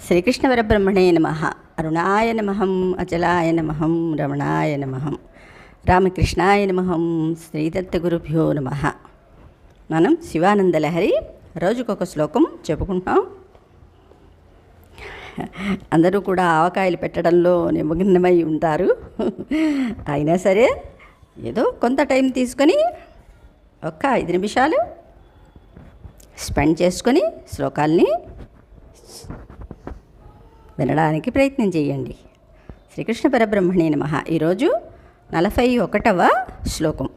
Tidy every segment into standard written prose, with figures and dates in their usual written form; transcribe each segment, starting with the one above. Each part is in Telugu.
శ్రీకృష్ణ పరబ్రహ్మణే నమః. అరుణాయ నమః, అచలాయ నమః, రమణాయ నమః, రామకృష్ణాయ నమః, శ్రీదత్తగురుభ్యో నమః. మనం శివానందలహరి రోజుకొక శ్లోకం చెప్పుకుంటాం. అందరూ కూడా ఆవకాయలు పెట్టడంలో నిమగ్నమై ఉంటారు. అయినా సరే ఏదో కొంత టైం తీసుకొని ఒక్క 5 నిమిషాలు స్పెండ్ చేసుకొని శ్లోకాల్ని వినడానికి ప్రయత్నం చేయండి. శ్రీకృష్ణ పరబ్రహ్మణే నమః. ఈరోజు 41వ శ్లోకం.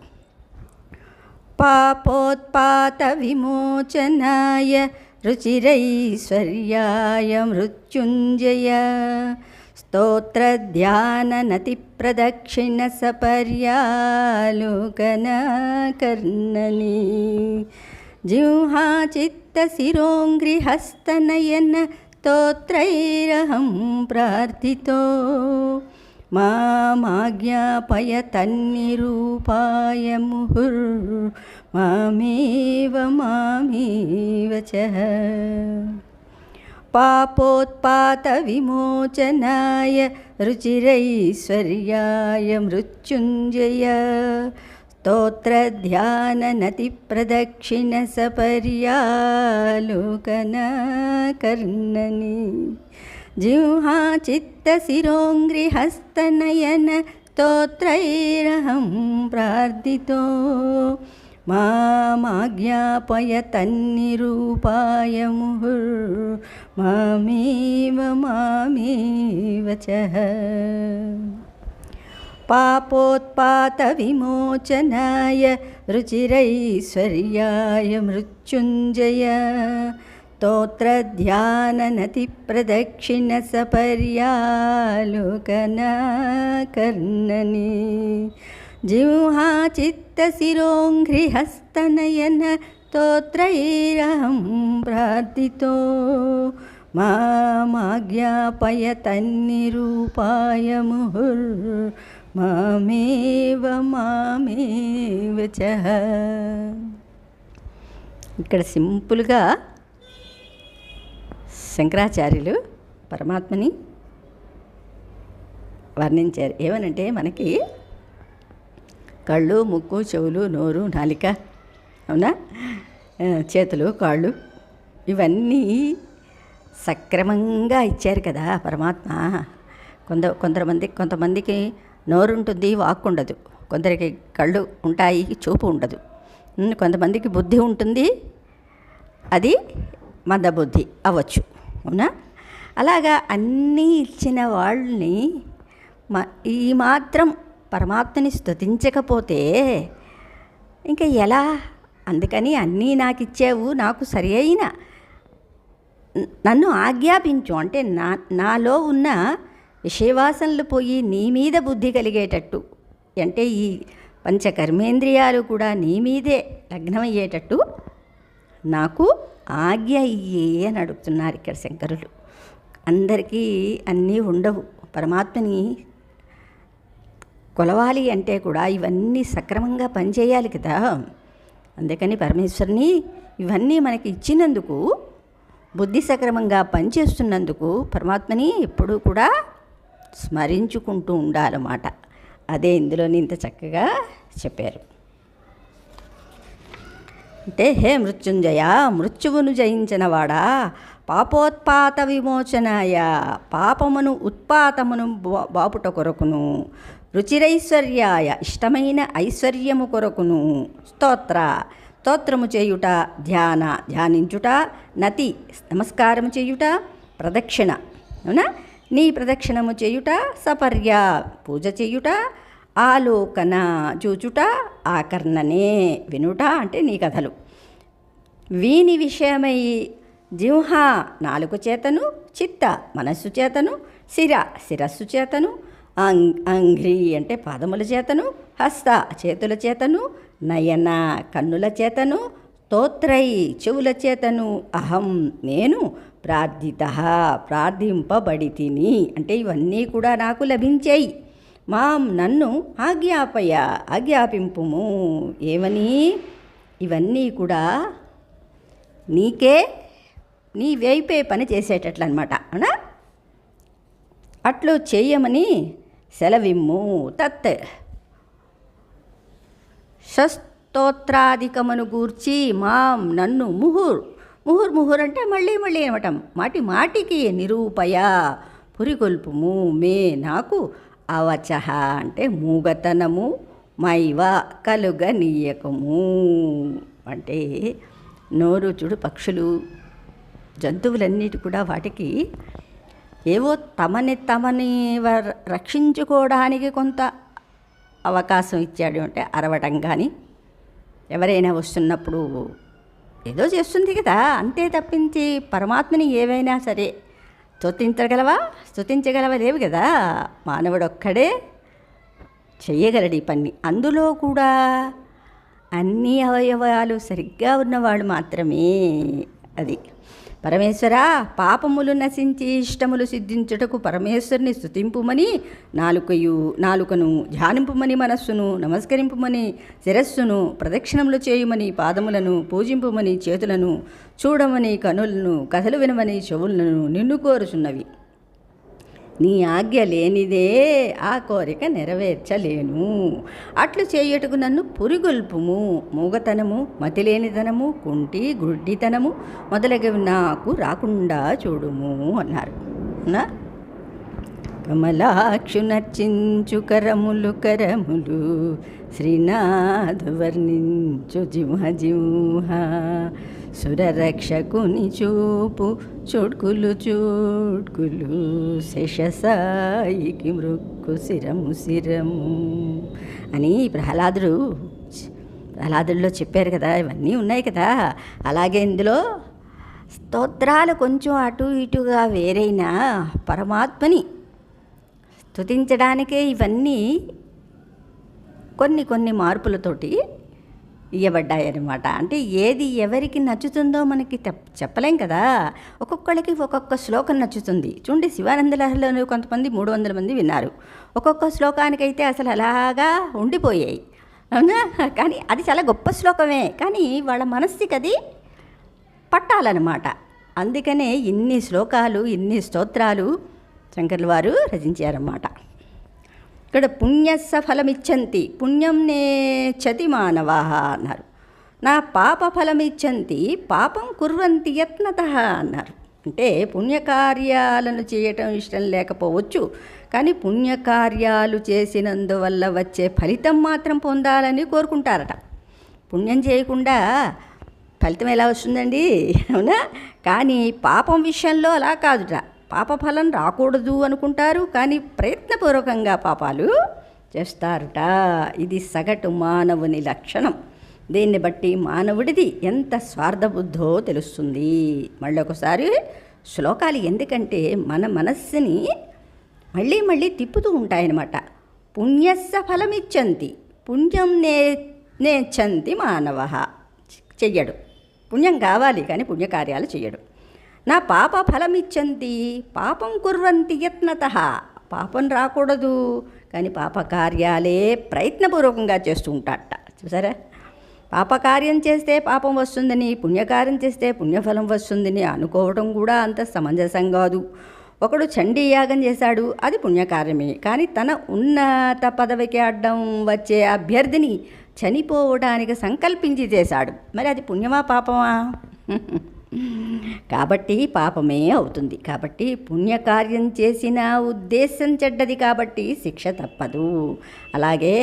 పాపోత్పాత విమోచనాయ రుచిరైశ్వర్యాయ మృత్యుంజయ స్తోత్రధ్యాననతి ప్రదక్షిణ సపర్యాలోకన కర్ణని జిహ్వా చిత్త శిరోంగ్రిహస్తనయన స్తోత్రైరహం ప్రార్థితో మామాజ్ఞాపయ తన్నిరూపాయ ముహుర్మామేవ చ. పాపోత్పాత విమోచనాయ రుచిరైశ్వర్యాయ మృత్యుంజయ స్తోత్రధ్యాననతి ప్రదక్షిణ సపర్యాలోకన కర్ణని జిహ్వా చిత్త శిరోంగ్రిహస్తనయన స్తోత్రైరహం ప్రార్థితో మామాజ్ఞాపయ తన్నిరూపాయ ముహుర్మామేవ చ. పాపోత్పాత విమోచనాయ రుచిరైశ్వర్యాయ మృత్యుంజయ స్తోత్రధ్యాననతి ప్రదక్షిణ సపర్యాలోకన కర్ణని జిహ్వా చిత్త శిరోంగ్రిహస్తనయన స్తోత్రైరహం ప్రార్థితో మామాజ్ఞాపయ తన్నిరూపాయ ముహుర్మామేవ చ. ఇక్కడ సింపుల్గా శంకరాచార్యులు పరమాత్మని వర్ణించారు. ఏమనంటే మనకి కళ్ళు, ముక్కు, చెవులు, నోరు, నాలిక, అవునా, చేతులు, కాళ్ళు ఇవన్నీ సక్రమంగా ఇచ్చారు కదా పరమాత్మ. కొంతమందికి నోరు ఉంటుంది, వాక్కు ఉండదు. కొందరికి కళ్ళు ఉంటాయి, చూపు ఉండదు. కొంతమందికి బుద్ధి ఉంటుంది, అది మందబుద్ధి అవ్వచ్చు, అవునా. అలాగా అన్నీ ఇచ్చిన వాళ్ళని ఈ మాత్రం పరమాత్మని స్తుతించకపోతే ఇంకా ఎలా? అందుకని అన్నీ నాకు ఇచ్చావు, నాకు సరి అయిన నన్ను ఆజ్ఞాపించు అంటే నాలో ఉన్న విషయవాసనలు పోయి నీ మీద బుద్ధి కలిగేటట్టు, అంటే ఈ పంచకర్మేంద్రియాలు కూడా నీ మీదే లగ్నమయ్యేటట్టు నాకు ఆజ్ఞ ఇయ్యే అని అడుగుతున్నారు ఇక్కడ శంకరులు. అందరికీ అన్నీ ఉండవు. పరమాత్మని కొలవాలి అంటే కూడా ఇవన్నీ సక్రమంగా పనిచేయాలి కదా. అందుకని పరమేశ్వరుని ఇవన్నీ మనకి ఇచ్చినందుకు, బుద్ధి సక్రమంగా పనిచేస్తున్నందుకు పరమాత్మని ఎప్పుడూ కూడా స్మరించుకుంటూ ఉండాలన్నమాట. అదే ఇందులోని ఇంత చక్కగా చెప్పారు. అంటే హే మృత్యుంజయ, మృత్యువును జయించినవాడా, పాపోత్పాత విమోచనాయ, పాపమును ఉత్పాతమును బాపుట కొరకును, రుచిరైశ్వర్యాయ, ఇష్టమైన ఐశ్వర్యము కొరకును, స్తోత్రము చేయుట, ధ్యానించుట, నతి నమస్కారము చేయుట, ప్రదక్షిణ, అవునా, నీ ప్రదక్షిణము చేయుట, సపర్య పూజ చేయుట, ఆలోకన చూచుట, ఆకర్ణనే వినుట అంటే నీ కథలు, వీని విషయమై జిహ్వా నాలుగు చేతను, చిత్త మనస్సు చేతను, శిరస్సు చేతను, అంగ్రి అంటే పాదముల చేతను, హస్త చేతుల చేతను, నయన కన్నుల చేతను, స్తోత్రై చెవుల చేతను, అహం నేను ప్రార్థింపబడి తిని అంటే ఇవన్నీ కూడా నాకు లభించాయి. నన్ను ఆజ్ఞాపింపుము. ఏమని? ఇవన్నీ కూడా నీకే నీ వైపే పని చేసేటట్లు అనమాట. అవునా? అట్లు చేయమని సెలవిమ్ము. తత్ శస్తోత్రాధికమును గూర్చి మాం నన్ను ముహుర్ అంటే మళ్ళీ అనమాట, మాటికి నిరూపయ పురికొల్పుము మే నాకు అవచహ అంటే మూగతనము మైవ కలుగనీయకము. అంటే నోరు చూడు, పక్షులు జంతువులన్నిటి కూడా వాటికి ఏవో తమని రక్షించుకోవడానికి కొంత అవకాశం ఇచ్చాడు. అంటే అరవటం కానీ, ఎవరైనా వస్తున్నప్పుడు ఏదో చేస్తుంది కదా, అంతే తప్పించి పరమాత్మని ఏవైనా సరే స్తుతించగలవా లేవు కదా. మానవుడు ఒక్కడే చెయ్యగలడు ఈ పని. అందులో కూడా అన్ని అవయవాలు సరిగ్గా ఉన్నవాళ్ళు మాత్రమే. అది పరమేశ్వర పాపములు నశించి ఇష్టములు సిద్ధించుటకు పరమేశ్వరుని స్తుతింపుమని నాలుకను, ధ్యానింపుమని మనస్సును, నమస్కరింపుమని శిరస్సును, ప్రదక్షిణములు చేయుమని పాదములను, పూజింపుమని చేతులను, చూడమని కనులను, కథలు వినమని చెవులను నిన్ను కోరుచున్నవి. నీ ఆజ్ఞ లేనిదే ఆ కోరిక నెరవేర్చలేను. అట్లు చేయుటకు నన్ను పురిగొల్పుము. మూగతనము, మతిలేనితనము, కుంటి గుడ్డితనము మొదలగువి నాకు రాకుండా చూడుము అన్నారు. కమలాక్షు నర్చించు కరములు శ్రీనాథు వర్ణించు జింహ సురరక్షకుని చూపు చూడ్కులు శేషసాయికి మృక్కు శిరము అని ప్రహ్లాదుల్లో చెప్పారు కదా. ఇవన్నీ ఉన్నాయి కదా. అలాగే ఇందులో స్తోత్రాలు కొంచెం అటు ఇటుగా వేరైనా పరమాత్మని స్తుతించడానికే ఇవన్నీ కొన్ని మార్పులతోటి ఇవ్వబడ్డాయన్నమాట. అంటే ఏది ఎవరికి నచ్చుతుందో మనకి చెప్పలేం కదా. ఒక్కొక్కరికి ఒక్కొక్క శ్లోకం నచ్చుతుంది. చూడండి, శివానంద లహరిలోనే కొంతమంది 300 మంది విన్నారు. ఒక్కొక్క శ్లోకానికైతే అసలు అలాగా ఉండిపోయాయి. అవునా? కానీ అది చాలా గొప్ప శ్లోకమే, కానీ వాళ్ళ మనస్సుకి అది పట్టాలన్నమాట. అందుకనే ఇన్ని శ్లోకాలు, ఇన్ని స్తోత్రాలు శంకర్ల వారు రచించారన్నమాట. ఇక్కడ పుణ్యస్స ఫలమిచ్చంతి పుణ్యం నేచ్చతి మానవా అన్నారు. నా పాప ఫలమిచ్చంతి పాపం కుర్వంతి యత్నత అన్నారు. అంటే పుణ్యకార్యాలను చేయటం ఇష్టం లేకపోవచ్చు, కానీ పుణ్యకార్యాలు చేసినందువల్ల వచ్చే ఫలితం మాత్రం పొందాలని కోరుకుంటారట. పుణ్యం చేయకుండా ఫలితం ఎలా వస్తుందండి? అవునా? కానీ పాపం విషయంలో అలా కాదుట. పాపఫలం రాకూడదు అనుకుంటారు, కానీ ప్రయత్నపూర్వకంగా పాపాలు చేస్తారుట. ఇది సగటు మానవుని లక్షణం. దీన్ని బట్టి మానవుడిది ఎంత స్వార్థబుద్ధో తెలుస్తుంది. మళ్ళొకసారి శ్లోకాలు ఎందుకంటే మన మనస్సుని మళ్ళీ తిప్పుతూ ఉంటాయన్నమాట. పుణ్యస్స ఫలమిచ్చంతి పుణ్యం నేచ్చంతి మానవ. చెయ్యడు, పుణ్యం కావాలి కానీ పుణ్యకార్యాలు చెయ్యడు. నా పాప ఫలమిచ్చంతి పాపం కుర్వంతి యత్నత. పాపం రాకూడదు కానీ పాపకార్యాలే ప్రయత్నపూర్వకంగా చేస్తూ ఉంటాడట. చూసారా? పాపకార్యం చేస్తే పాపం వస్తుందని, పుణ్యకార్యం చేస్తే పుణ్యఫలం వస్తుందని అనుకోవడం కూడా అంత సమంజసం కాదు. ఒకడు చండీ యాగం చేశాడు, అది పుణ్యకార్యమే, కానీ తన ఉన్నత పదవికి అడ్డం వచ్చే అభ్యర్థిని చనిపోవడానికి సంకల్పించి చేశాడు. మరి అది పుణ్యమా పాపమా? కాబట్టి పాపమే అవుతుంది. కాబట్టి పుణ్యకార్యం చేసిన ఉద్దేశం చెడ్డది కాబట్టి శిక్ష తప్పదు. అలాగే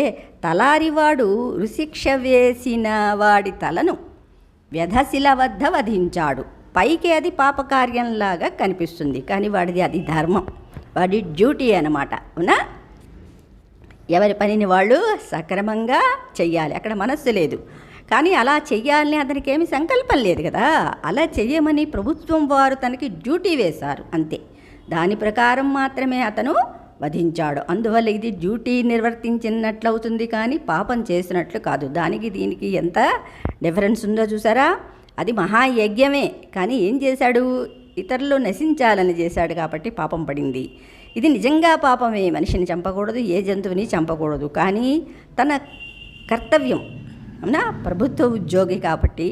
తలారివాడు రుశిక్ష వేసిన వాడి తలను వ్యధశిల వద్ద వధించాడు. పైకి అది పాపకార్యంలాగా కనిపిస్తుంది, కానీ వాడిది అది ధర్మం, వాడి డ్యూటీ అన్నమాట. అవునా? ఎవరి పనిని వాళ్ళు సక్రమంగా చెయ్యాలి. అక్కడ మనస్సు లేదు, కానీ అలా చెయ్యాలని అతనికి ఏమి సంకల్పం లేదు కదా. అలా చెయ్యమని ప్రభుత్వం వారు తనకి డ్యూటీ వేశారు, అంతే. దాని ప్రకారం మాత్రమే అతను వధించాడు. అందువల్ల ఇది డ్యూటీ నిర్వర్తించినట్లు అవుతుంది, కానీ పాపం చేసినట్లు కాదు. దానికి దీనికి ఎంత డిఫరెన్స్ ఉందో చూసారా? అది మహాయజ్ఞమే, కానీ ఏం చేశాడు? ఇతరులు నశించాలని చేశాడు కాబట్టి పాపం పడింది. ఇది నిజంగా పాపమే. మనిషిని చంపకూడదు, ఏ జంతువుని చంపకూడదు, కానీ తన కర్తవ్యం. అవునా? ప్రభుత్వ ఉద్యోగి కాబట్టి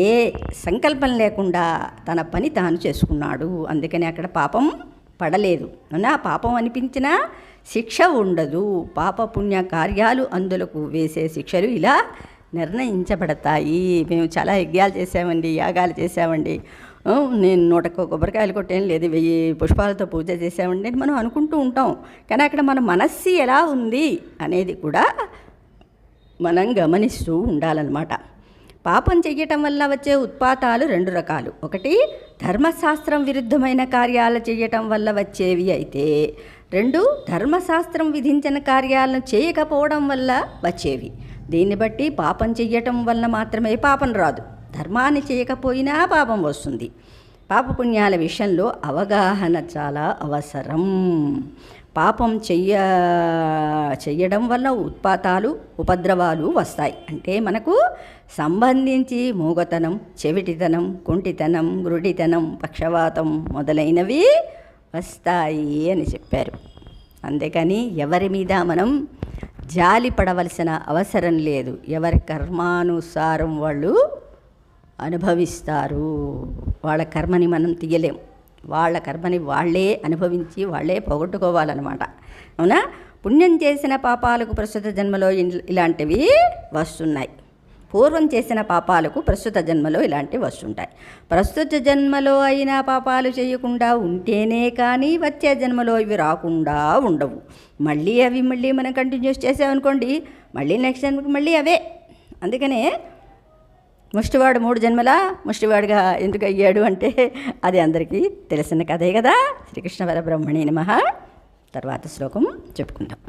ఏ సంకల్పం లేకుండా తన పని తాను చేసుకున్నాడు. అందుకని అక్కడ పాపం పడలేదు. అవునా? పాపం అనిపించినా శిక్ష ఉండదు. పాపపుణ్య కార్యాలు అందులకు వేసే శిక్షలు ఇలా నిర్ణయించబడతాయి. మేము చాలా యజ్ఞాలు చేసామండి, యాగాలు చేసామండి, నేను 100 కొబ్బరికాయలు కొట్టేం లేదు, 1000 పుష్పాలతో పూజ చేసామండి అని మనం అనుకుంటూ ఉంటాం. కానీ అక్కడ మన మనస్సు ఎలా ఉంది అనేది కూడా మనం గమనిస్తూ ఉండాలన్నమాట. పాపం చెయ్యటం వల్ల వచ్చే ఉత్పాతాలు 2 రకాలు. ఒకటి ధర్మశాస్త్రం విరుద్ధమైన కార్యాలు చేయటం వల్ల వచ్చేవి అయితే, 2 ధర్మశాస్త్రం విధించిన కార్యాలను చేయకపోవడం వల్ల వచ్చేవి. దీన్ని బట్టి పాపం చెయ్యటం వల్ల మాత్రమే పాపం రాదు, ధర్మాన్ని చేయకపోయినా పాపం వస్తుంది. పాపపుణ్యాల విషయంలో అవగాహన చాలా అవసరం. పాపం చెయ్యడం వల్ల ఉత్పాతాలు, ఉపద్రవాలు వస్తాయి. అంటే మనకు సంబంధించి మూగతనం, చెవిటితనం, కుంటితనం, గ్రుడితనం, పక్షవాతం మొదలైనవి వస్తాయి అని చెప్పారు. అందుకని ఎవరి మీద మనం జాలి పడవలసిన అవసరం లేదు. ఎవరి కర్మానుసారం వాళ్ళు అనుభవిస్తారు. వాళ్ళ కర్మని మనం తీయలేం. వాళ్ళ కర్మని వాళ్ళే అనుభవించి వాళ్ళే పోగొట్టుకోవాలన్నమాట. అవునా? పుణ్యం చేసిన పాపాలకు ప్రస్తుత జన్మలో ఇలాంటివి వస్తున్నాయి. పూర్వం చేసిన పాపాలకు ప్రస్తుత జన్మలో ఇలాంటివి వస్తుంటాయి. ప్రస్తుత జన్మలో అయినా పాపాలు చేయకుండా ఉంటేనే కానీ వచ్చే జన్మలో ఇవి రాకుండా ఉండవు. మళ్ళీ మనం కంటిన్యూస్ చేసామనుకోండి, మళ్ళీ నెక్స్ట్ జన్మకి మళ్ళీ అవే. అందుకనే ముష్టివాడు 3 జన్మల ముష్టివాడిగా ఎందుకు అయ్యాడు అంటే అది అందరికీ తెలిసిన కథే కదా. శ్రీకృష్ణ పరబ్రహ్మణే నమః. తర్వాత శ్లోకం చెప్పుకుందాం.